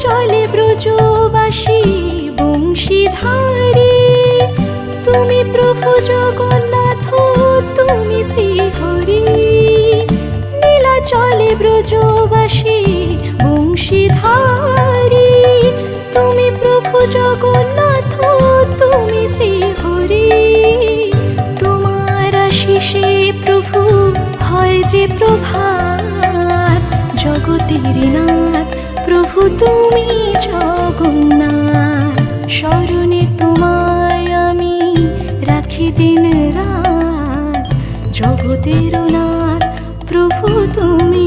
চলে ব্রজবাসী বংশীধারী, তুমি প্রভু জগন্নাথ, তুমি শ্রীহরি। নীলা চলে ব্রজবাসী বংশীধারী, তুমি প্রভু জগন্নাথ, তুমি শ্রীহরি। তোমার আশিসে প্রভু হয় যে প্রভাত, জগতের নাথ প্রভু তুমি জগন্নাথ। স্মরণে তোমায় আমি রাখি দিন রাত, জগতের নাথ প্রভু তুমি